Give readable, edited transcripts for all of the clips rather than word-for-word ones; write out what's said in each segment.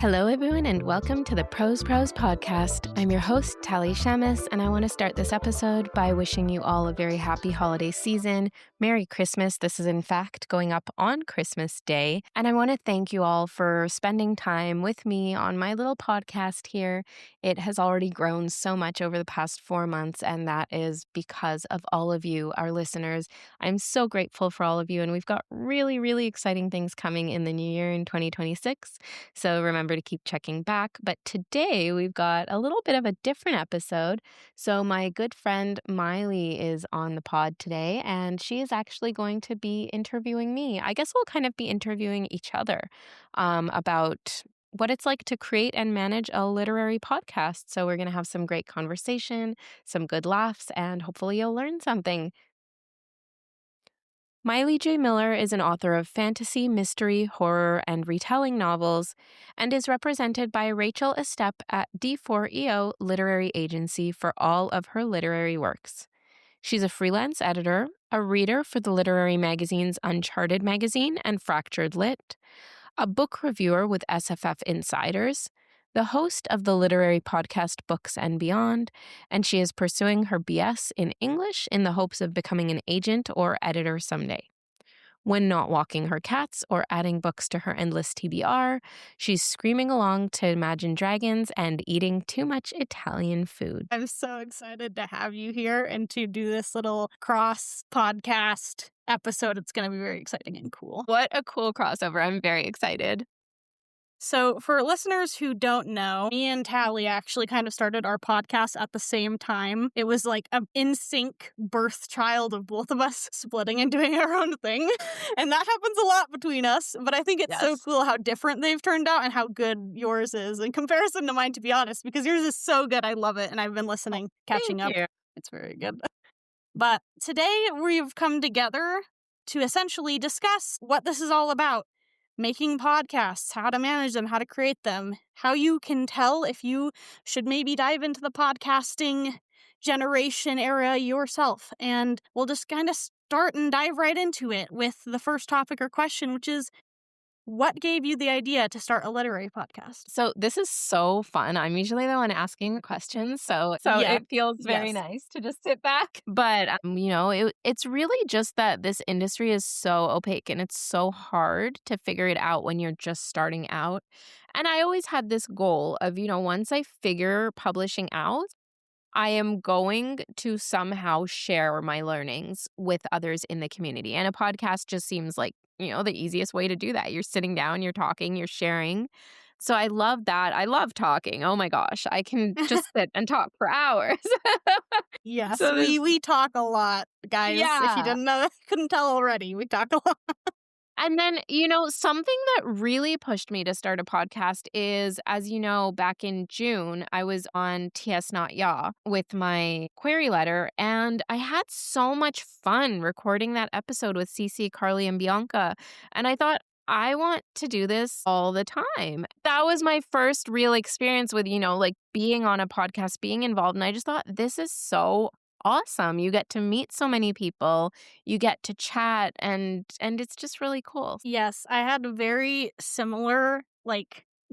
Hello, everyone, and welcome to the Pros podcast. I'm your host, Tali Shamus, and I want to start this episode by wishing you all a very happy holiday season. Merry Christmas. This is, in fact, going up on Christmas Day. And I want to thank you all for spending time with me on my little podcast here. It has already grown so much over the past 4 months, and that is because of all of you, our listeners. I'm so grateful for all of you, and we've got really, really exciting things coming in the new year in 2026. So remember to keep checking back. But today we've got a little bit of a different episode. So my good friend Mylee is on the pod today, and she is actually going to be interviewing me. I guess we'll kind of be interviewing each other about what it's like to create and manage a literary podcast. So we're going to have some great conversation, some good laughs, and hopefully you'll learn something. Mylee J. Miller is an author of fantasy, mystery, horror, and retelling novels, and is represented by Rachel Estep at D4EO Literary Agency for all of her literary works. She's a freelance editor, a reader for the literary magazines Uncharted magazine and Fractured Lit, a book reviewer with SFF Insiders, the host of the literary podcast Books and Beyond, and she is pursuing her BS in English in the hopes of becoming an agent or editor someday. When not walking her cats or adding books to her endless TBR, she's screaming along to Imagine Dragons and eating too much Italian food. I'm so excited to have you here and to do this little cross podcast episode. It's going to be very exciting and cool. What a cool crossover. I'm very excited. So for listeners who don't know, me and Tali actually kind of started our podcast at the same time. It was like an in-sync birth child of both of us splitting and doing our own thing. And that happens a lot between us. But I think it's so cool how different they've turned out and how good yours is in comparison to mine, to be honest, because yours is so good. I love it. And I've been listening, catching up. It's very good. But today we've come together to essentially discuss what this is all about. Making podcasts, how to manage them, how to create them, how you can tell if you should maybe dive into the podcasting generation era yourself. And we'll just kind of start and dive right into it with the first topic or question, which is, what gave you the idea to start a literary podcast? So this is so fun. I'm usually the one asking the questions, so yeah, it feels very nice to just sit back. But, it's really just that this industry is so opaque and it's so hard to figure it out when you're just starting out. And I always had this goal of, once I figure publishing out, I am going to somehow share my learnings with others in the community. And a podcast just seems like, the easiest way to do that. You're sitting down, you're talking, you're sharing. So I love that. I love talking. Oh my gosh. I can just sit and talk for hours. Yes, so we talk a lot, guys. Yeah. If you didn't know, couldn't tell already. We talk a lot. And then, something that really pushed me to start a podcast is, as you know, back in June, I was on TS Not Ya with my query letter, and I had so much fun recording that episode with Cece, Carly, and Bianca. And I thought, I want to do this all the time. That was my first real experience with, being on a podcast, being involved. And I just thought, this is so awesome. You get to meet so many people, you get to chat, and it's just really cool. Yes, I had very similar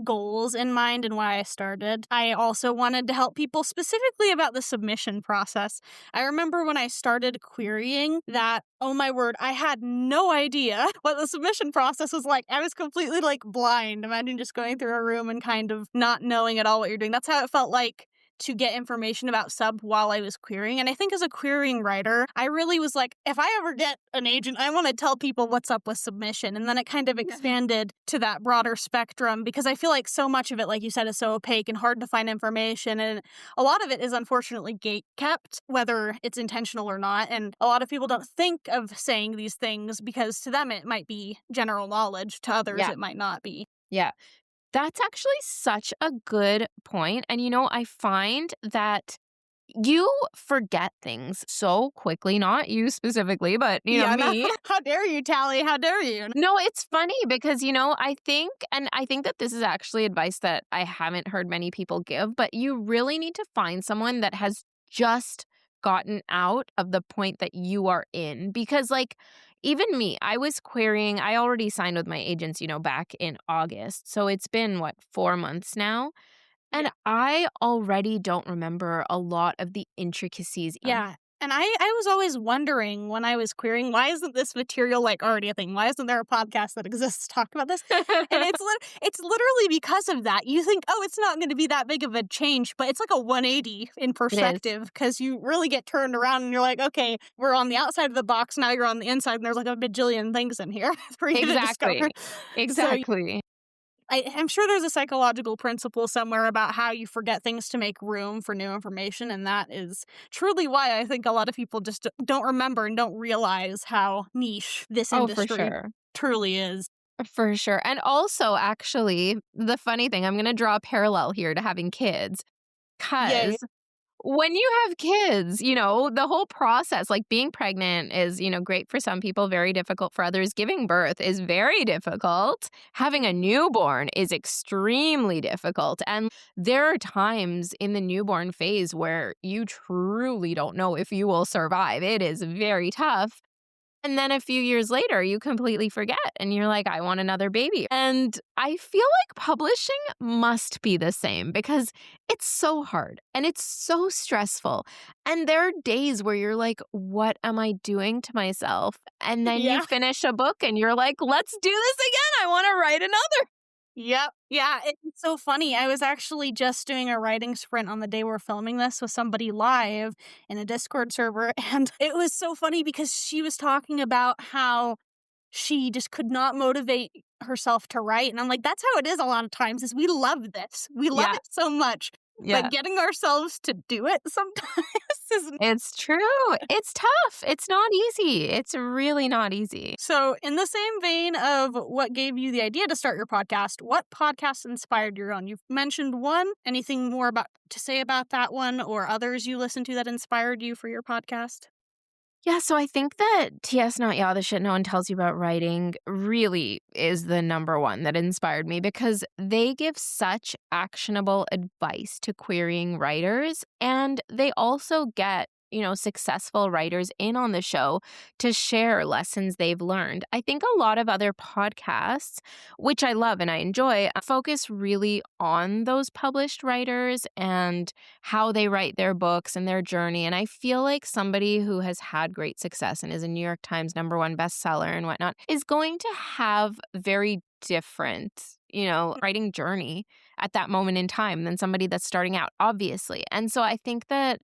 goals in mind and why I started. I also wanted to help people specifically about the submission process. I remember when I started querying that, oh my word, I had no idea what the submission process was like. I was completely blind. Imagine just going through a room and kind of not knowing at all what you're doing. That's how it felt like to get information about sub while I was querying. And I think as a querying writer, I really was like, if I ever get an agent, I want to tell people what's up with submission. And then it kind of expanded to that broader spectrum because I feel like so much of it, like you said, is so opaque and hard to find information. And a lot of it is unfortunately gate-kept, whether it's intentional or not. And a lot of people don't think of saying these things because to them it might be general knowledge. To others, it might not be. Yeah. That's actually such a good point. And, I find that you forget things so quickly, not you specifically, but, me. How dare you, Tali? How dare you? No, it's funny because, I think that this is actually advice that I haven't heard many people give, but you really need to find someone that has just gotten out of the point that you are in. Because even me, I was querying, I already signed with my agents, back in August. So it's been, 4 months now? And Yeah. I already don't remember a lot of the intricacies. Yeah. And I was always wondering when I was querying, why isn't this material like already a thing? Why isn't there a podcast that exists to talk about this? And it's literally because of that. You think, oh, it's not going to be that big of a change, but it's like a 180 in It is. perspective because you really get turned around and you're like, okay, we're on the outside of the box. Now you're on the inside and there's like a bajillion things in here for you to discover. Exactly. So Exactly. I'm sure there's a psychological principle somewhere about how you forget things to make room for new information, and that is truly why I think a lot of people just don't remember and don't realize how niche this Oh, for industry sure. truly is. For sure. And also, actually, the funny thing, I'm going to draw a parallel here to having kids. Yay. Because when you have kids, the whole process, like being pregnant is, great for some people, very difficult for others. Giving birth is very difficult. Having a newborn is extremely difficult. And there are times in the newborn phase where you truly don't know if you will survive. It is very tough. And then a few years later, you completely forget and you're like, I want another baby. And I feel like publishing must be the same because it's so hard and it's so stressful. And there are days where you're like, what am I doing to myself? And then you Yeah. finish a book and you're like, let's do this again. I want to write another. Yep. Yeah, it's so funny. I was actually just doing a writing sprint on the day we're filming this with somebody live in a Discord server. And it was so funny because she was talking about how she just could not motivate herself to write. And I'm like, that's how it is a lot of times is we love this. We love Yeah. it so much. Yeah. But getting ourselves to do it sometimes is It's true. It's tough. It's not easy. It's really not easy. so. In the same vein of what gave you the idea to start your podcast, what podcast inspired your own? You've mentioned one. Anything more about to say about that one or others you listened to that inspired you for your podcast? Yeah, so I think that T.S. Not Ya, the shit no one tells you about writing really is the number one that inspired me because they give such actionable advice to querying writers. And they also get, successful writers in on the show to share lessons they've learned. I think a lot of other podcasts, which I love and I enjoy, focus really on those published writers and how they write their books and their journey. And I feel like somebody who has had great success and is a New York Times #1 bestseller and whatnot is going to have very different, writing journey at that moment in time than somebody that's starting out, obviously. And so I think that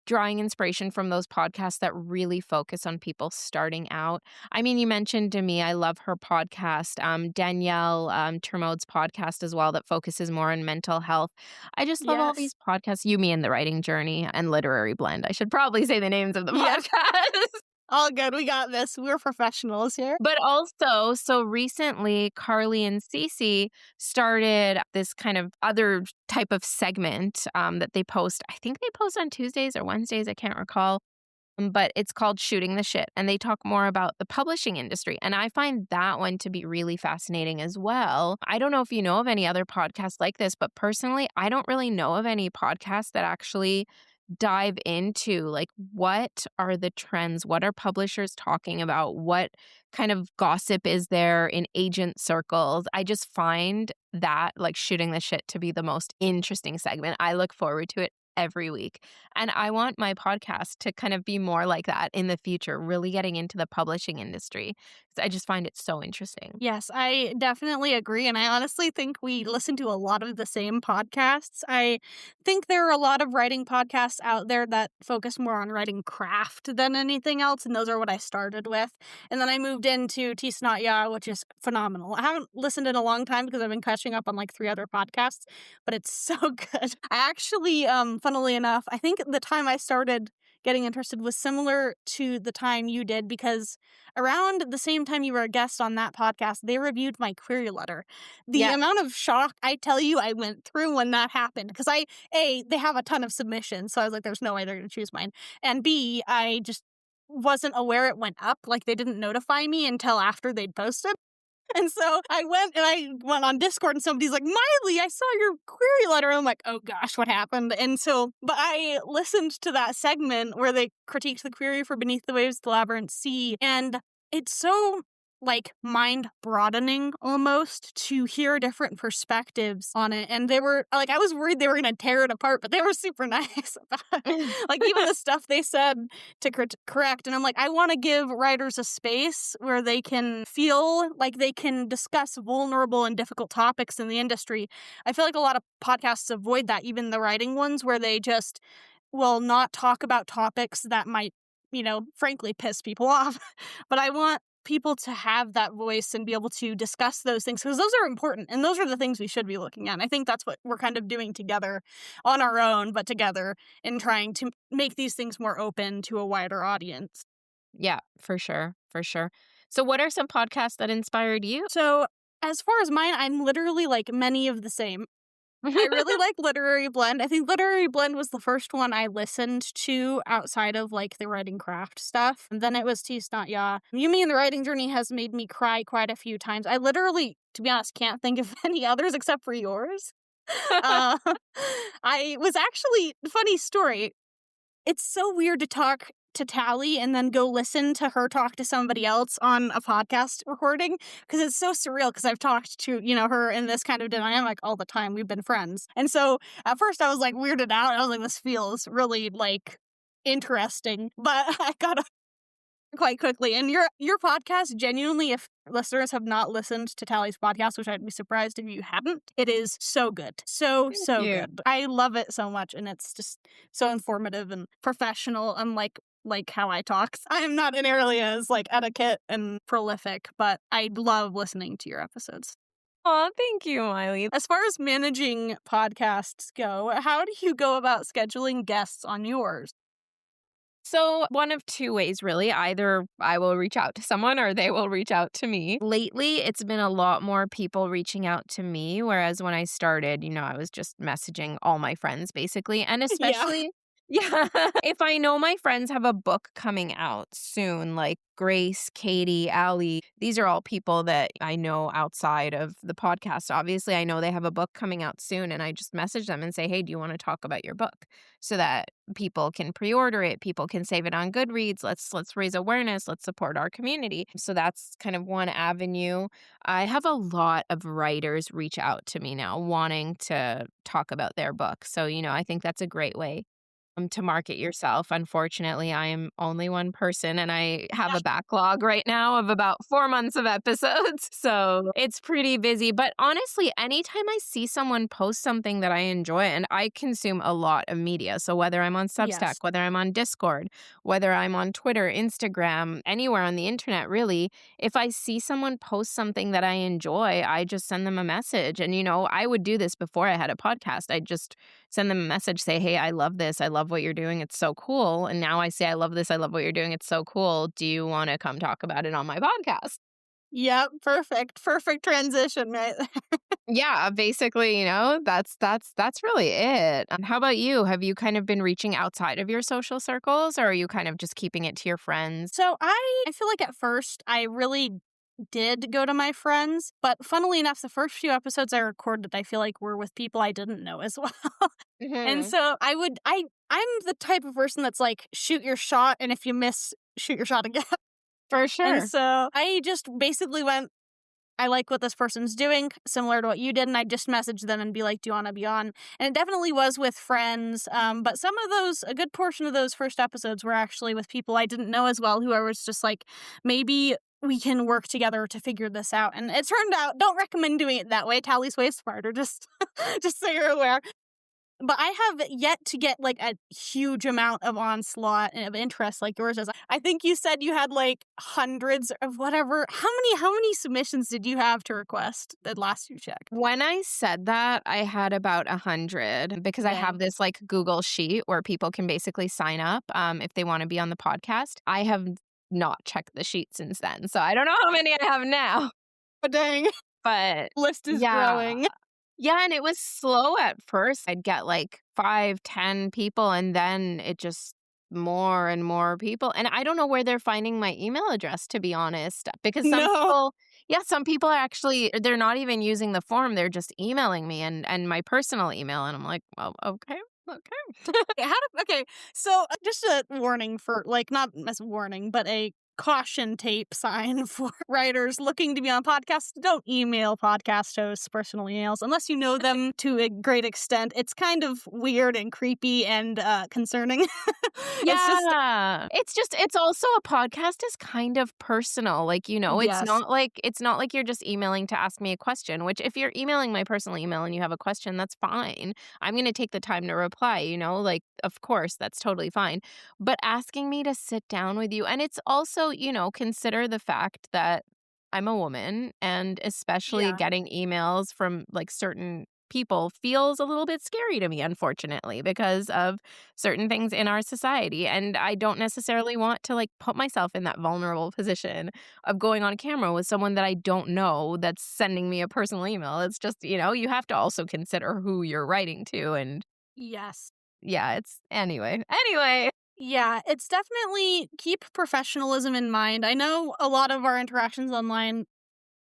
drawing inspiration from those podcasts that really focus on people starting out. I mean, you mentioned to me, I love her podcast, Danielle Termode's podcast as well, that focuses more on mental health. I just love all Yes. these podcasts. You, Me, and the Writing Journey and Literary Blend. I should probably say the names of the Yeah. podcasts. All good. We got this. We're professionals here. But also, so recently, Carly and Cece started this kind of other type of segment that they post. I think they post on Tuesdays or Wednesdays. I can't recall. But it's called Shooting the Shit. And they talk more about the publishing industry. And I find that one to be really fascinating as well. I don't know if you know of any other podcasts like this, but personally, I don't really know of any podcasts that actually dive into like what are the trends, what are publishers talking about, what kind of gossip is there in agent circles. I just find that like Shooting the Shit to be the most interesting segment. I look forward to it every week. And I want my podcast to kind of be more like that in the future, really getting into the publishing industry. 'Cause I just find it so interesting. Yes, I definitely agree. And I honestly think we listen to a lot of the same podcasts. I think there are a lot of writing podcasts out there that focus more on writing craft than anything else. And those are what I started with. And then I moved into Tea Snot Ya, which is phenomenal. I haven't listened in a long time because I've been catching up on like 3 other podcasts, but it's so good. I actually, funnily enough, I think the time I started getting interested was similar to the time you did because around the same time you were a guest on that podcast, they reviewed my query letter. The Yeah. amount of shock I tell you I went through when that happened, because they have a ton of submissions, so I was like, there's no way they're going to choose mine. And B, I just wasn't aware it went up. Like they didn't notify me until after they'd posted. And so I went on Discord and somebody's like, Mylee, I saw your query letter. And I'm like, oh gosh, what happened? And so, but I listened to that segment where they critiqued the query for Beneath the Waves, the Labyrinth Sea. And it's so like mind broadening almost to hear different perspectives on it. And they were like, I was worried they were going to tear it apart, but they were super nice about it. Like even the stuff they said to correct. And I'm like, I want to give writers a space where they can feel like they can discuss vulnerable and difficult topics in the industry. I feel like a lot of podcasts avoid that, even the writing ones, where they just will not talk about topics that might, frankly piss people off. But I want people to have that voice and be able to discuss those things because those are important and those are the things we should be looking at. And I think that's what we're kind of doing together on our own, but together in trying to make these things more open to a wider audience. Yeah, for sure. For sure. So what are some podcasts that inspired you? So as far as mine, I'm literally like many of the same. I really like Literary Blend. I think Literary Blend was the first one I listened to outside of like the writing craft stuff. And then it was Tease Not Ya. Yumi and the Writing Journey has made me cry quite a few times. I literally, to be honest, can't think of any others except for yours. I was actually, funny story, it's so weird to talk to Tally and then go listen to her talk to somebody else on a podcast recording because it's so surreal because I've talked to, her in this kind of dynamic all the time. We've been friends. And so at first I was like weirded out. I was like, this feels really like interesting, but I got quite quickly. And your podcast, genuinely, if listeners have not listened to Tally's podcast, which I'd be surprised if you hadn't, it is so good. So good. I love it so much. And it's just so informative and professional, unlike how I talk. I am not nearly as like etiquette and prolific, but I love listening to your episodes. Oh, thank you, Mylee. As far as managing podcasts go, how do you go about scheduling guests on yours? So one of two ways, really. Either I will reach out to someone or they will reach out to me. Lately, it's been a lot more people reaching out to me, whereas when I started, I was just messaging all my friends, basically. And especially, yeah, if I know my friends have a book coming out soon, like Grace, Katie, Allie, these are all people that I know outside of the podcast. Obviously, I know they have a book coming out soon, and I just message them and say, hey, do you want to talk about your book? So that people can pre-order it, people can save it on Goodreads. Let's raise awareness, let's support our community. So that's kind of one avenue. I have a lot of writers reach out to me now wanting to talk about their book. So, I think that's a great way to market yourself. Unfortunately, I am only one person and I have a backlog right now of about 4 months of episodes. So it's pretty busy. But honestly, anytime I see someone post something that I enjoy, and I consume a lot of media. So whether I'm on Substack, whether I'm on Discord, whether I'm on Twitter, Instagram, anywhere on the internet, really, if I see someone post something that I enjoy, I just send them a message. And, I would do this before I had a podcast. I'd just send them a message, say, hey, I love this. I love what you're doing. It's so cool. And now I say, I love this. I love what you're doing. It's so cool. Do you want to come talk about it on my podcast? Yep. Perfect. Perfect transition, right? Yeah, basically, that's really it. How about you? Have you kind of been reaching outside of your social circles, or are you kind of just keeping it to your friends? So I feel like at first I really did go to my friends, but funnily enough, the first few episodes I recorded, I feel like were with people I didn't know as well. Mm-hmm. And so I'm the type of person that's like, shoot your shot, and if you miss, shoot your shot again. For sure. And so I just basically went, I like what this person's doing, similar to what you did, and I just messaged them and be like, do you want to be on? And it definitely was with friends, but some of those, a good portion of those first episodes were actually with people I didn't know as well, who I was just like, maybe we can work together to figure this out. And it turned out, don't recommend doing it that way. Tally's way smarter, just so you're aware. But I have yet to get like a huge amount of onslaught and of interest like yours is. I think you said you had like hundreds of whatever. How many submissions did you have to request that last you checked? When I said that, I had about 100 because I have this like Google sheet where people can basically sign up if they want to be on the podcast. I have not checked the sheet since then, so I don't know how many I have now. But dang, but list is growing. Yeah, and it was slow at first. I'd get like 5, 10 people, and then it just more and more people. And I don't know where they're finding my email address, to be honest, because some people are actually, they're not even using the form. They're just emailing me and my personal email. And I'm like, well, okay. Okay, so just a warning for, like, not as a warning, but a caution tape sign for writers looking to be on podcasts. Don't email podcast hosts personal emails unless you know them to a great extent. It's kind of weird and creepy and concerning. Yeah. It's also a podcast is kind of personal. Like, Yes. it's not like you're just emailing to ask me a question, which if you're emailing my personal email and you have a question, that's fine. I'm going to take the time to reply, like, of course, that's totally fine. But asking me to sit down with you, and it's also, consider the fact that I'm a woman, and especially Yeah. getting emails from like certain people feels a little bit scary to me, unfortunately, because of certain things in our society. And I don't necessarily want to like put myself in that vulnerable position of going on camera with someone that I don't know that's sending me a personal email. It's just, you have to also consider who you're writing to. And Yes. yeah, it's anyway. Yeah, it's definitely keep professionalism in mind. I know a lot of our interactions online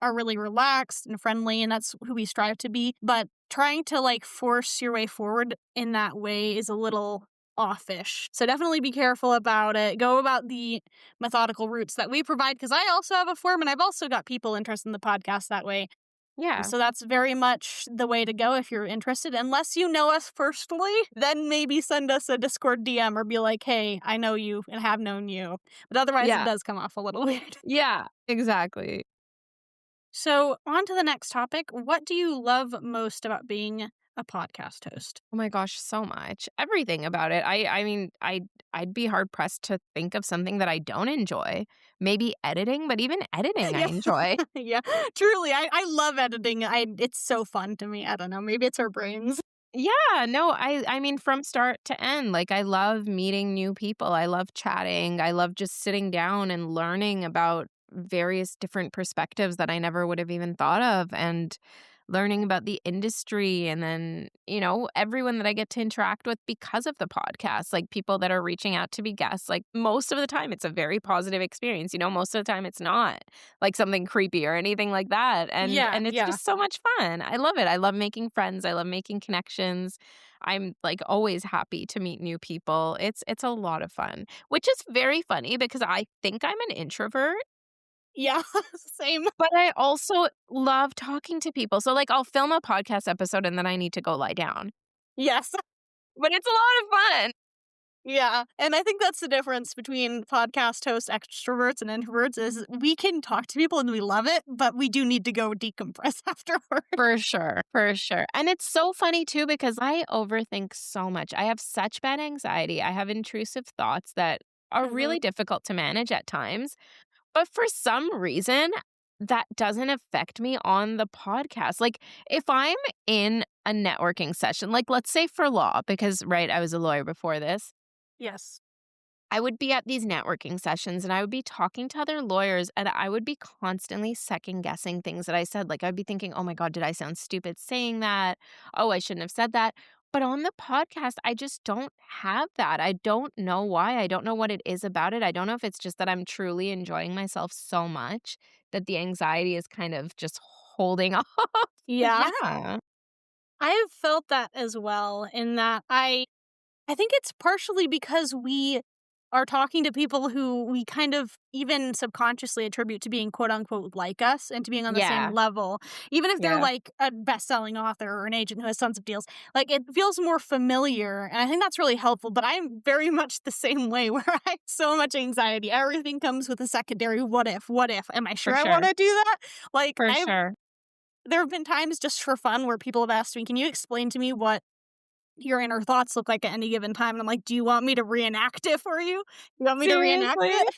are really relaxed and friendly, and that's who we strive to be. But trying to like force your way forward in that way is a little offish. So definitely be careful about it. Go about the methodical routes that we provide, because I also have a forum and I've also got people interested in the podcast that way. Yeah. So that's very much the way to go if you're interested. Unless you know us personally, then maybe send us a Discord DM or be like, hey, I know you and have known you. But otherwise, it does come off a little weird. Yeah, exactly. So, on to the next topic. What do you love most about being a podcast host? Oh my gosh, so much. Everything about it. I mean, I'd be hard pressed to think of something that I don't enjoy. Maybe editing, but even editing I enjoy. Yeah, truly. I love editing. It's so fun to me. I don't know. Maybe it's our brains. Yeah, no, I mean from start to end, like I love meeting new people. I love chatting. I love just sitting down and learning about various different perspectives that I never would have even thought of, and learning about the industry, and then, everyone that I get to interact with because of the podcast, like people that are reaching out to be guests. Like most of the time it's a very positive experience. Most of the time it's not like something creepy or anything like that. And it's Yeah. just so much fun. I love it. I love making friends. I love making connections. I'm like always happy to meet new people. It's a lot of fun, which is very funny because I think I'm an introvert. Yeah, same. But I also love talking to people. So, like, I'll film a podcast episode and then I need to go lie down. Yes. But it's a lot of fun. Yeah. And I think that's the difference between podcast hosts, extroverts, and introverts is we can talk to people and we love it, but we do need to go decompress afterward. For sure. For sure. And it's so funny, too, because I overthink so much. I have such bad anxiety. I have intrusive thoughts that are really difficult to manage at times. But for some reason, that doesn't affect me on the podcast. Like, if I'm in a networking session, like, let's say for law, because, right, I was a lawyer before this, Yes. I would be at these networking sessions and I would be talking to other lawyers and I would be constantly second guessing things that I said. Like, I'd be thinking, oh my God, did I sound stupid saying that? Oh, I shouldn't have said that. But on the podcast, I just don't have that. I don't know why. I don't know what it is about it. I don't know if it's just that I'm truly enjoying myself so much that the anxiety is kind of just holding off. But Yeah. yeah. I have felt that as well in that I think it's partially because we are talking to people who we kind of even subconsciously attribute to being quote unquote like us and to being on the same Yeah. level. Even if they're Yeah. like a best-selling author or an agent who has tons of deals, like it feels more familiar. And I think that's really helpful. But I'm very much the same way where I have so much anxiety. Everything comes with a secondary what if? What if? Am I sure I For want sure. to do that? Like For sure. there have been times just for fun where people have asked me, can you explain to me what your inner thoughts look like at any given time? And I'm like, do you want me to reenact it for you? You want me to reenact Seriously? it?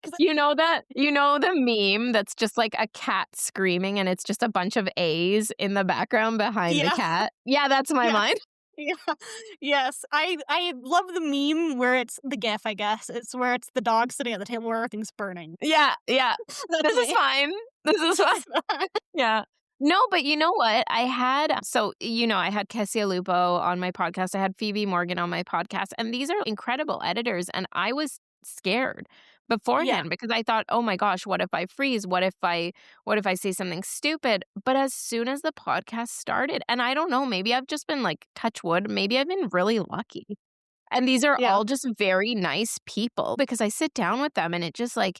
'Cause You know the meme that's just like a cat screaming and it's just a bunch of A's in the background behind the Yeah. cat? Yeah, that's my Yes. mind. Yeah. Yes. I love the meme where it's the GIF, I guess. It's where it's the dog sitting at the table where everything's burning. Yeah, yeah. That's This is me. fine. This is fine. Yeah. No, but you know what? I had I had Kessia Lupo on my podcast. I had Phoebe Morgan on my podcast. And these are incredible editors. And I was scared beforehand because I thought, oh my gosh, what if I freeze? What if I say something stupid? But as soon as the podcast started, and I don't know, maybe I've just been like touch wood, maybe I've been really lucky. And these are Yeah. all just very nice people because I sit down with them and it's like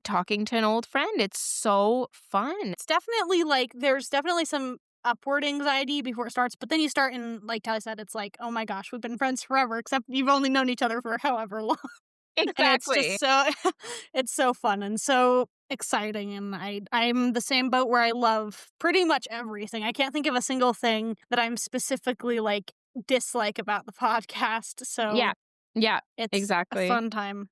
talking to an old friend. It's so fun. It's definitely like there's definitely some upward anxiety before it starts, but then you start and like Tally said, it's like, oh my gosh, we've been friends forever, except you've only known each other for however long. And it's Exactly. just so it's so fun and so exciting. And I'm the same boat where I love pretty much everything. I can't think of a single thing that I'm specifically like dislike about the podcast. So Yeah. Yeah, it's a exactly. fun time.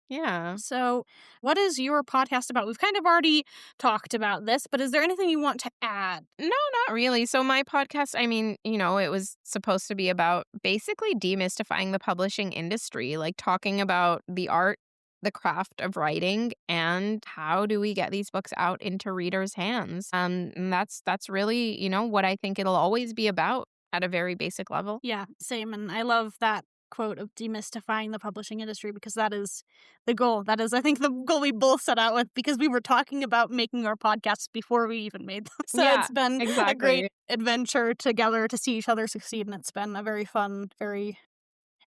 Yeah. So, what is your podcast about? We've kind of already talked about this, but is there anything you want to add? No, not really. So my podcast, I mean, it was supposed to be about basically demystifying the publishing industry, like talking about the art, the craft of writing, and how do we get these books out into readers' hands. And that's really, what I think it'll always be about at a very basic level. Yeah, same. And I love that quote of demystifying the publishing industry because that is the goal. That is, I think, the goal we both set out with because we were talking about making our podcasts before we even made them. So Yeah, it's been a great exactly. adventure together to see each other succeed. And it's been a very fun, very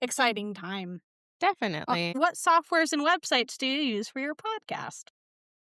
exciting time. Definitely. What softwares and websites do you use for your podcast?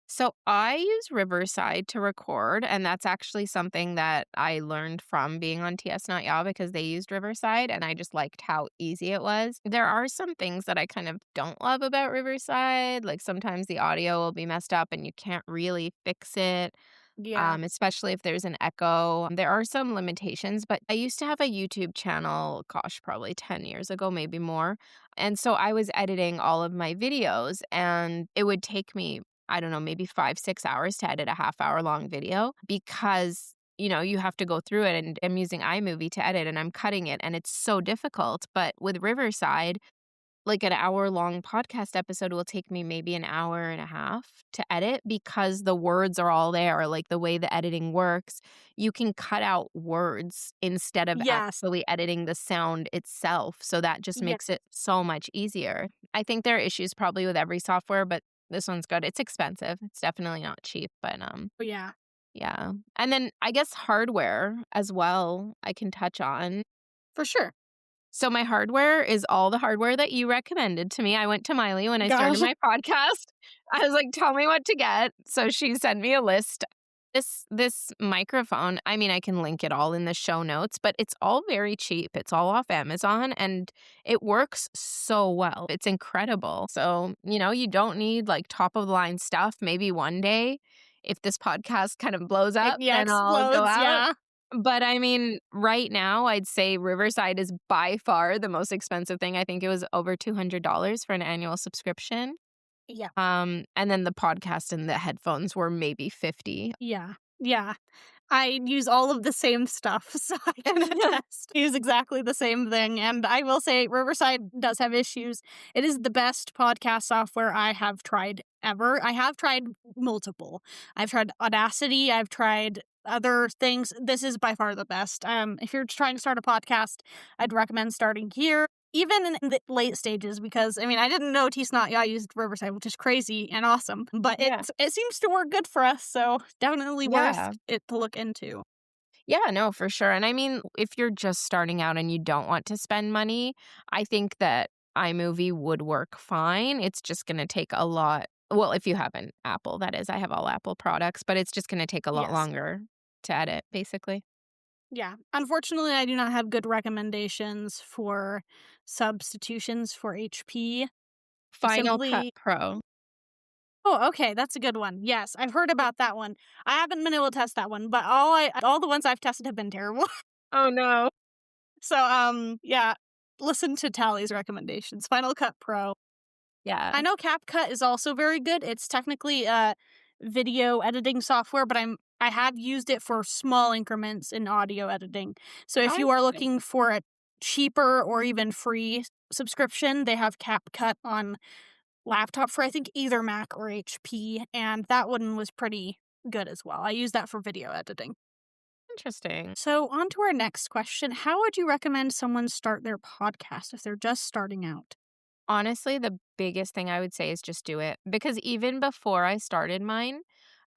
So I use Riverside to record, and that's actually something that I learned from being on TS Not Ya because they used Riverside, and I just liked how easy it was. There are some things that I kind of don't love about Riverside, like sometimes the audio will be messed up and you can't really fix it. Yeah. Especially if there's an echo. There are some limitations, but I used to have a YouTube channel, gosh, probably 10 years ago, maybe more. And so I was editing all of my videos, and it would take me, I don't know, maybe 5, 6 hours to edit a half-hour long video because you have to go through it, and I'm using iMovie to edit and I'm cutting it, and it's so difficult. But with Riverside, like an hour-long podcast episode will take me maybe an hour and a half to edit because the words are all there, like, the way the editing works, you can cut out words instead of Yes. actually editing the sound itself, so that just Yeah. makes it so much easier. I think there are issues probably with every software, but this one's good. It's expensive. It's definitely not cheap, but, Yeah. yeah. And then I guess hardware as well, I can touch on. For sure. So my hardware is all the hardware that you recommended to me. I went to Mylee when I started Gosh. my podcast. I was like, "Tell me what to get." So she sent me a list. This microphone, I mean, I can link it all in the show notes, but it's all very cheap. It's all off Amazon, and it works so well. It's incredible. So, you don't need like top of the line stuff. Maybe one day if this podcast kind of blows It, up, yeah, then I'll go explodes. out. Yeah. But I mean, right now, I'd say Riverside is by far the most expensive thing. I think it was over $200 for an annual subscription. Yeah. And then the podcast and the headphones were maybe 50. Yeah. Yeah. I use all of the same stuff, so I can attest. I use exactly the same thing. And I will say Riverside does have issues. It is the best podcast software I have tried ever. I have tried multiple. I've tried Audacity, I've tried other things. This is by far the best. If you're trying to start a podcast, I'd recommend starting here. Even in the late stages, because I mean, I didn't know T Snot Ya used Riverside, which is crazy and awesome, but Yeah. it seems to work good for us, so definitely worth Yeah. it to look into. Yeah, no, for sure. And I mean, if you're just starting out and you don't want to spend money, I think that iMovie would work fine. It's just going to take a lot. Well, if you have an Apple, that is. I have all Apple products, but it's just going to take a lot Yes. longer to edit, basically. Yeah. Unfortunately, I do not have good recommendations for substitutions for HP. Final Cut Simply, Pro. oh, okay, that's a good one. Yes, I've heard about that one. I haven't been able to test that one, but all the ones I've tested have been terrible. Oh, no. So, yeah, listen to Tally's recommendations. Final Cut Pro. Yeah. I know CapCut is also very good. It's technically a video editing software, but I have used it for small increments in audio editing. So if Oh, you are interesting. looking for a cheaper or even free subscription, they have CapCut on laptop for I think either Mac or HP, and that one was pretty good as well. I use that for video editing. Interesting. So on to our next question. How would you recommend someone start their podcast if they're just starting out? Honestly, the biggest thing I would say is just do it. Because even before I started mine,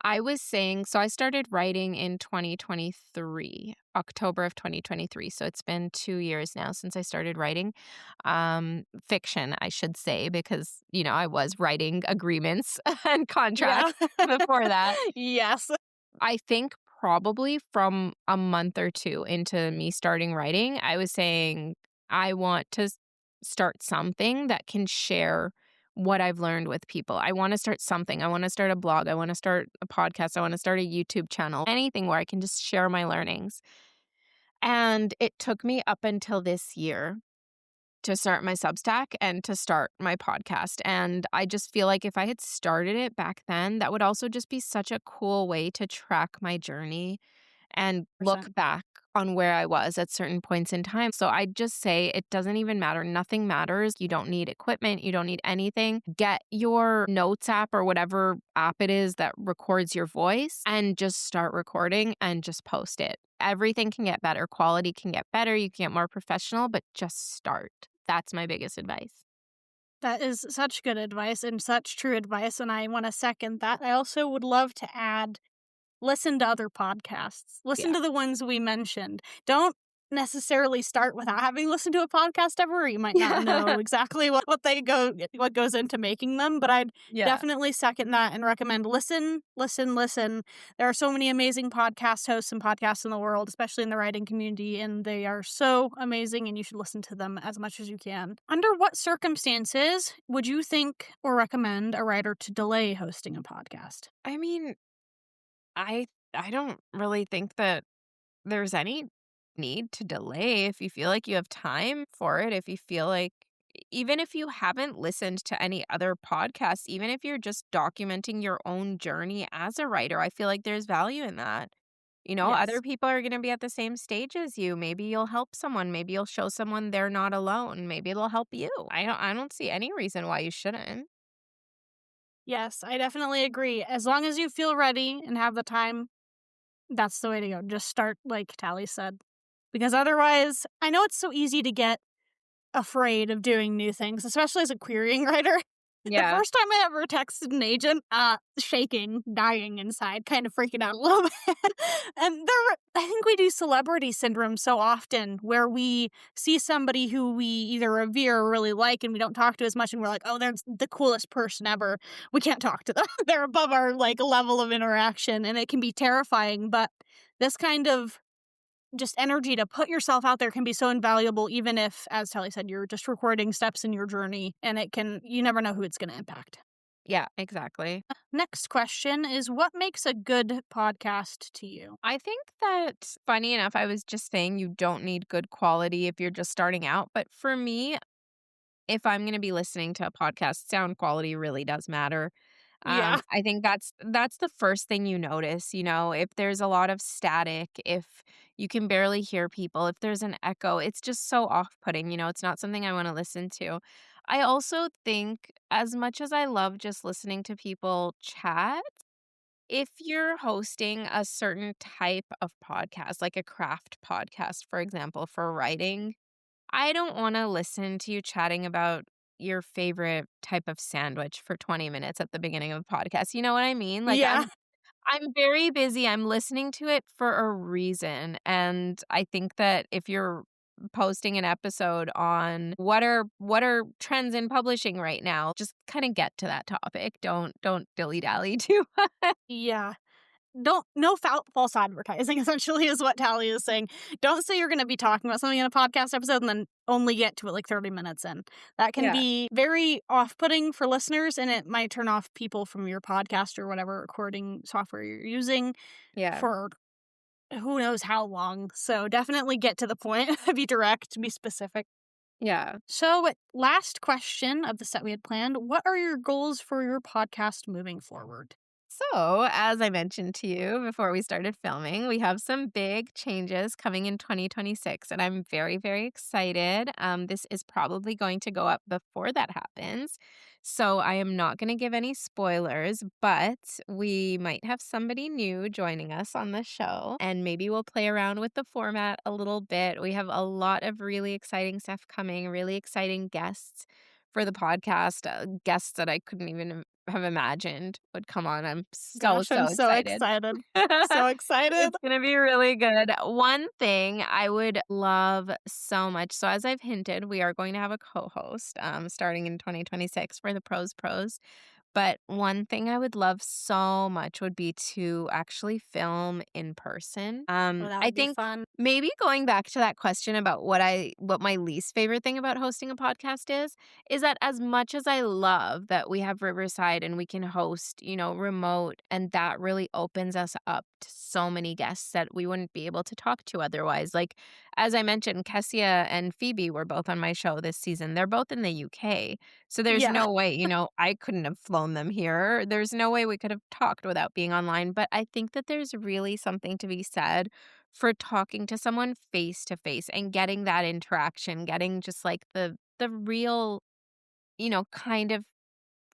I was saying, so I started writing in 2023. October of 2023. So it's been 2 years now since I started writing. Fiction, I should say, because, I was writing agreements and Yeah. contracts before that. Yes. I think probably from a month or 2 into me starting writing, I was saying, I want to start something that can share what I've learned with people. I wanna start something. I wanna start a blog. I wanna start a podcast. I wanna start a YouTube channel, anything where I can just share my learnings. And it took me up until this year to start my Substack and to start my podcast. And I just feel like if I had started it back then, that would also just be such a cool way to track my journey and look 100%. back on where I was at certain points in time. So I just say it doesn't even matter. Nothing matters. You don't need equipment. You don't need anything. Get your notes app or whatever app it is that records your voice and just start recording and just post it. Everything can get better. Quality can get better. You can get more professional, but just start. That's my biggest advice. That is such good advice and such true advice, and I want to second that. I also would love to add, listen to other podcasts. Listen Yeah. to the ones we mentioned. Don't necessarily start without having listened to a podcast ever. You might not know exactly what goes into making them, but I'd Yeah. definitely second that and recommend listen, listen, listen. There are so many amazing podcast hosts and podcasts in the world, especially in the writing community, and they are so amazing, and you should listen to them as much as you can. Under what circumstances would you think or recommend a writer to delay hosting a podcast? I mean, I don't really think that there's any need to delay if you feel like you have time for it, if you feel like even if you haven't listened to any other podcasts, even if you're just documenting your own journey as a writer, I feel like there's value in that. Other Yes. people are going to be at the same stage as you. Maybe you'll help someone, maybe you'll show someone they're not alone, maybe it'll help you. I don't see any reason why you shouldn't. Yes, I definitely agree. As long as you feel ready and have the time, that's the way to go. Just start, like Tally said. Because otherwise, I know it's so easy to get afraid of doing new things, especially as a querying writer. The Yeah. first time I ever texted an agent, shaking, dying inside, kind of freaking out a little bit. And I think we do celebrity syndrome so often where we see somebody who we either revere or really like and we don't talk to as much and we're like, oh, they're the coolest person ever. We can't talk to them. They're above our level of interaction and it can be terrifying. But this kind of just energy to put yourself out there can be so invaluable, even if, as Tally said, you're just recording steps in your journey and you never know who it's going to impact. Yeah, exactly. Next question is, what makes a good podcast to you? I think that, funny enough, I was just saying you don't need good quality if you're just starting out. But for me, if I'm going to be listening to a podcast, sound quality really does matter. Yeah. I think that's the first thing you notice, if there's a lot of static, if you can barely hear people, if there's an echo, it's just so off-putting, it's not something I want to listen to. I also think as much as I love just listening to people chat, if you're hosting a certain type of podcast, like a craft podcast, for example, for writing, I don't wanna listen to you chatting about your favorite type of sandwich for 20 minutes at the beginning of a podcast, you know what I mean? Like, Yeah. I'm very busy, I'm listening to it for a reason, and I think that if you're posting an episode on what are trends in publishing right now, just kinda get to that topic. Don't dilly-dally too much. Yeah. No false advertising, essentially, is what Tally is saying. Don't say you're going to be talking about something in a podcast episode and then only get to it like 30 minutes in. That can Yeah, be very off-putting for listeners, and it might turn off people from your podcast or whatever recording software you're using yeah, for who knows how long. So definitely get to the point. Be direct, be specific. yeah. So, last question of the set we had planned. What are your goals for your podcast moving forward? So, as I mentioned to you before we started filming, we have some big changes coming in 2026, and I'm very, very excited. This is probably going to go up before that happens. So, I am not going to give any spoilers, but we might have somebody new joining us on the show, and maybe we'll play around with the format a little bit. We have a lot of really exciting stuff coming, really exciting guests for the podcast. Guests that I couldn't even have imagined would come on. I'm Gosh, I'm so so excited. excited. So excited. It's gonna be really good. One thing I would love so much. So as I've hinted, we are going to have a co-host starting in 2026 for the Pros. But one thing I would love so much would be to actually film in person. Oh, that I would be think fun. maybe going back to that question about what my least favorite thing about hosting a podcast is that as much as I love that we have Riverside and we can host, remote, and that really opens us up to so many guests that we wouldn't be able to talk to otherwise. Like, as I mentioned, Kessia and Phoebe were both on my show this season. They're both in the UK. So there's Yeah. no way, I couldn't have flown them here. There's no way we could have talked without being online. But I think that there's really something to be said for talking to someone face to face and getting that interaction, getting just like the real, kind of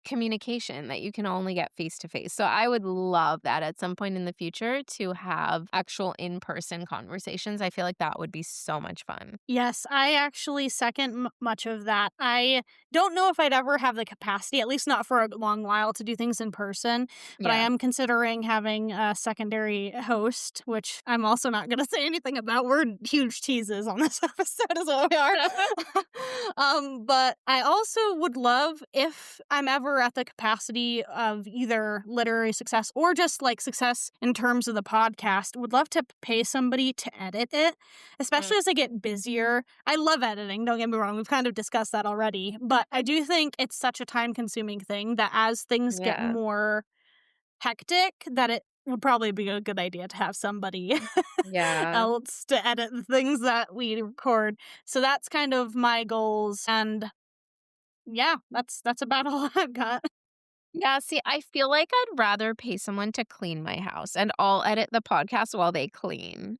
communication that you can only get face to face. So I would love that at some point in the future to have actual in-person conversations. I feel like that would be so much fun. Yes, I actually second much of that. I don't know if I'd ever have the capacity, at least not for a long while, to do things in person, but I Yeah. am considering having a secondary host, which I'm also not going to say anything about. We're huge teases on this episode, is what we are. But I also would love, if I'm ever at the capacity of either literary success or just like success in terms of the podcast, would love to pay somebody to edit it, especially as I get busier. I love editing, don't get me wrong. We've kind of discussed that already. But I do think it's such a time-consuming thing that as things get Yeah. more hectic, that it would probably be a good idea to have somebody Yeah. else to edit the things that we record. So that's kind of my goals. And yeah, that's about all I've got. Yeah, see, I feel like I'd rather pay someone to clean my house and I'll edit the podcast while they clean.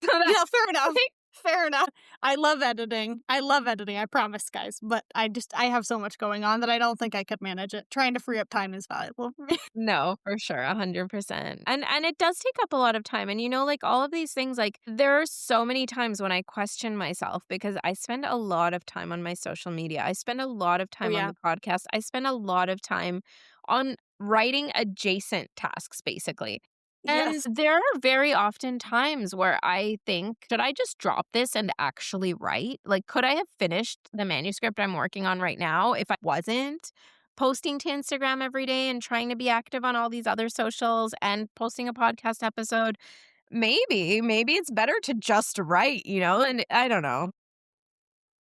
So Yeah, that's fair enough. Fair enough. I love editing. I promise, guys. But I have so much going on that I don't think I could manage it. Trying to free up time is valuable for me. no, for sure, 100%. And it does take up a lot of time. And like all of these things, like there are so many times when I question myself because I spend a lot of time on my social media. I spend a lot of Oh, time on yeah. the podcast. I spend a lot of time on writing adjacent tasks, basically. And Yes. there are very often times where I think, should I just drop this and actually write? Like, could I have finished the manuscript I'm working on right now if I wasn't posting to Instagram every day and trying to be active on all these other socials and posting a podcast episode? Maybe it's better to just write, and I don't know.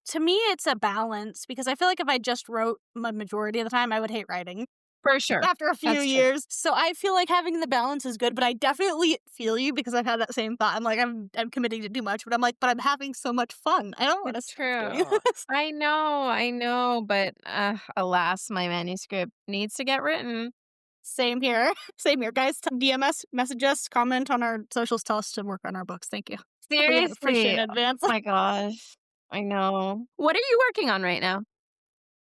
To me, it's a balance because I feel like if I just wrote my majority of the time, I would hate writing For sure. after a few That's true. years. So I feel like having the balance is good, but I definitely feel you because I've had that same thought. I'm like, I'm committing to too much, but I'm like, but I'm having so much fun. I don't want to It's stop doing true. this. I know, but alas, my manuscript needs to get written. Same here. Same here. Guys, DM us, message us, comment on our socials, tell us to work on our books. Thank you. We appreciate Seriously. it in advance. Oh my gosh. I know. What are you working on right now?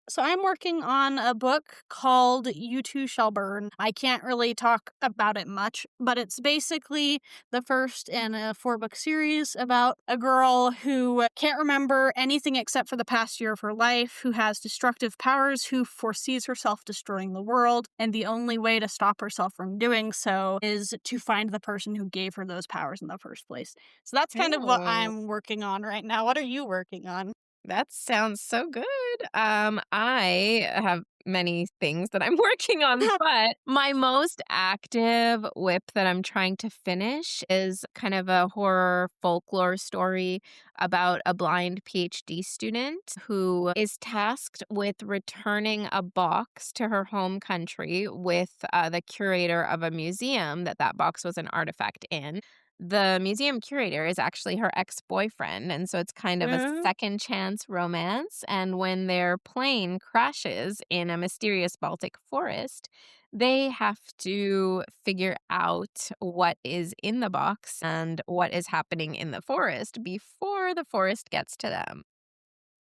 So I'm working on a book called You Too Shall Burn. I can't really talk about it much, but it's basically the first in a 4-book series about a girl who can't remember anything except for the past year of her life, who has destructive powers, who foresees herself destroying the world, and the only way to stop herself from doing so is to find the person who gave her those powers in the first place. So that's kind of what Oh, I'm working on right now. What are you working on? that sounds so good. I have many things that I'm working on, but my most active whip that I'm trying to finish is kind of a horror folklore story about a blind PhD student who is tasked with returning a box to her home country with the curator of a museum that box was an artifact in. The museum curator is actually her ex-boyfriend, and so it's kind of a Mm, second chance romance, and when their plane crashes in a mysterious Baltic forest, they have to figure out what is in the box and what is happening in the forest before the forest gets to them.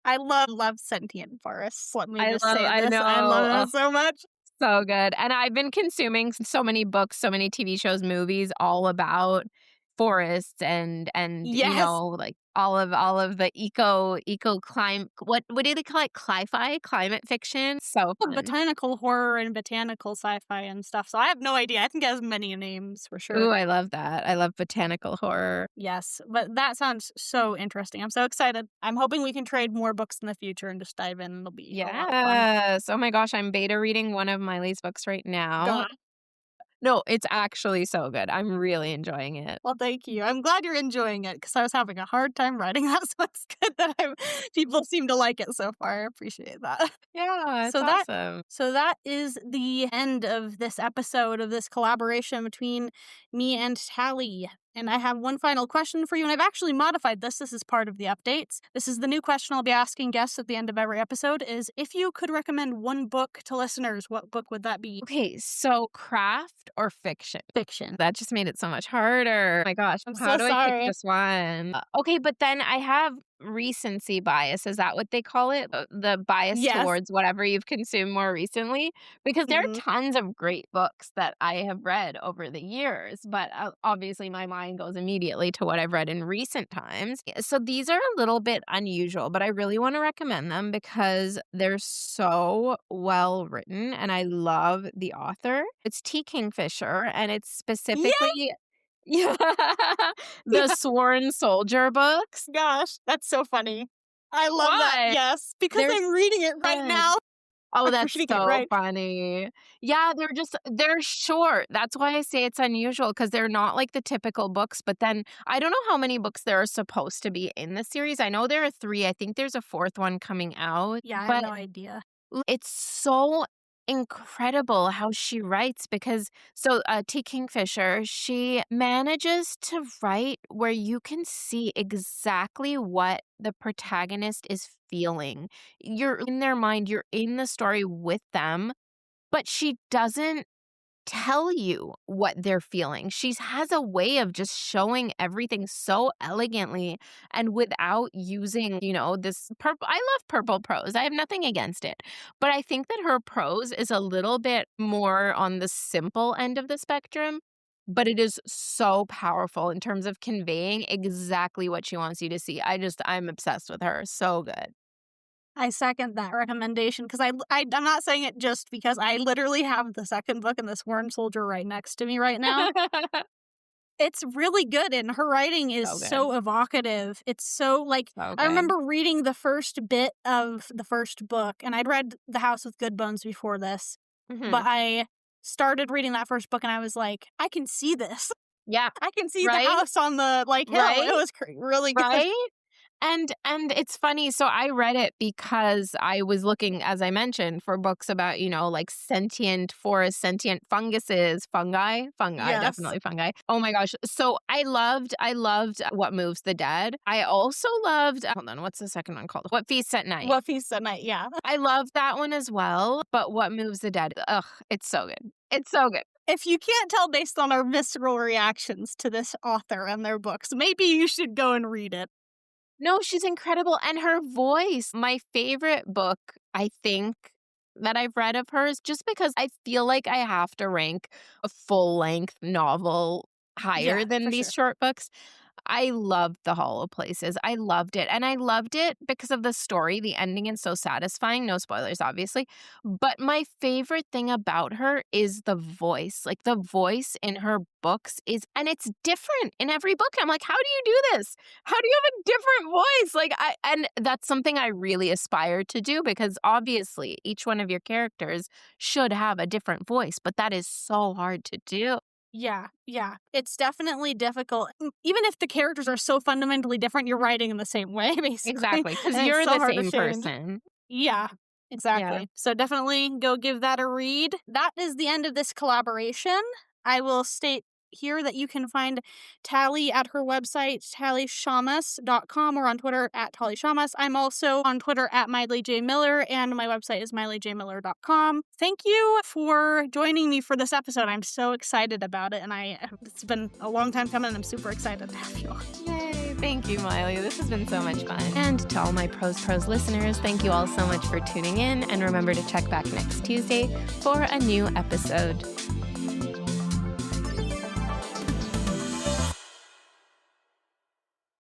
I love sentient forests. Let me just say I this. I love know. them so much. So good. And I've been consuming so many books, so many TV shows, movies all about forests and Yes. like all of the eco climate, what do they call it? Climate fiction. So fun. Botanical horror and botanical sci-fi and stuff. So I have no idea. I think it has many names for sure. Ooh, I love that. I love botanical horror. Yes, but that sounds so interesting. I'm so excited. I'm hoping we can trade more books in the future and just dive in. It'll be a lot of fun. Yes. Oh my gosh, I'm beta reading one of Mylee's books right now. God. No, it's actually so good. I'm really enjoying it. Well, thank you. I'm glad you're enjoying it because I was having a hard time writing that. So it's good that people seem to like it so far. I appreciate that. Yeah, it's So awesome. that is the end of this episode of this collaboration between me and Tally. And I have one final question for you, and I've actually modified this. This is part of the updates. This is the new question I'll be asking guests at the end of every episode is, if you could recommend one book to listeners, what book would that be? Okay, so craft or fiction? Fiction. That just made it so much harder. Oh my gosh, I'm how so do I sorry. pick just one? Okay, but then I have recency bias. Is that what they call it? The bias Yes. towards whatever you've consumed more recently? Because there are Mhm. tons of great books that I have read over the years, but obviously my mind goes immediately to what I've read in recent times. So these are a little bit unusual, but I really want to recommend them because they're so well written and I love the author. It's T. Kingfisher, and it's specifically yeah, the Sworn Soldier books. Gosh, that's so funny. I love that. Why? Yes, because They're I'm reading it right good. now. Oh, I'm that's reading it so right. funny. Yeah, they're short. That's why I say it's unusual because they're not like the typical books. But then I don't know how many books there are supposed to be in the series. I know there are 3. I think there's a 4th one coming out. Yeah, I but have no idea. it's so incredible how she writes because T. Kingfisher, she manages to write where you can see exactly what the protagonist is feeling. You're in their mind, you're in the story with them, but she doesn't tell you what they're feeling. She has a way of just showing everything so elegantly and without using, this purple. I love purple prose. I have nothing against it. But I think that her prose is a little bit more on the simple end of the spectrum. But it is so powerful in terms of conveying exactly what she wants you to see. I'm obsessed with her. So good. I second that recommendation because I'm not saying it just because I literally have the second book and the Sworn Soldier right next to me right now. It's really good, and her writing is so evocative. It's so, I remember reading the first bit of the first book, and I'd read The House with Good Bones before this, but I started reading that first book, and I was like, I can see this. Yeah. I can see the house on the, hill. Right? It was really good. Right? And it's funny, so I read it because I was looking, as I mentioned, for books about, sentient forests, sentient funguses, fungi, Yes. definitely fungi. Oh my gosh. So I loved What Moves the Dead. I also loved, hold on, what's the second one called? What Feasts at Night. What Feasts at Night, yeah. I loved that one as well, but What Moves the Dead, it's so good. It's so good. If you can't tell based on our visceral reactions to this author and their books, maybe you should go and read it. No, she's incredible. And her voice, my favorite book, I think, that I've read of hers, just because I feel like I have to rank a full-length novel higher than these short books. I loved The Hollow Places. I loved it. And I loved it because of the story. The ending is so satisfying. No spoilers, obviously. But my favorite thing about her is the voice. Like, the voice in her books and it's different in every book. I'm like, how do you do this? How do you have a different voice? And that's something I really aspire to do because obviously each one of your characters should have a different voice, but that is so hard to do. Yeah. It's definitely difficult. Even if the characters are so fundamentally different, you're writing in the same way, basically. Exactly, because And you're it's so the hard to same change. person. Yeah, exactly. Yeah. So definitely go give that a read. That is the end of this collaboration. I will state here that you can find Tally at her website, tallyshamas.com, or on Twitter at tallyshamas. I'm also on Twitter at Mylee J. Miller, and my website is myleejmiller.com. Thank you for joining me for this episode. I'm so excited about it, and it's been a long time coming, and I'm super excited to have you on. Yay. Thank you, Mylee. This has been so much fun. And to all my Pros listeners, thank you all so much for tuning in, and remember to check back next Tuesday for a new episode.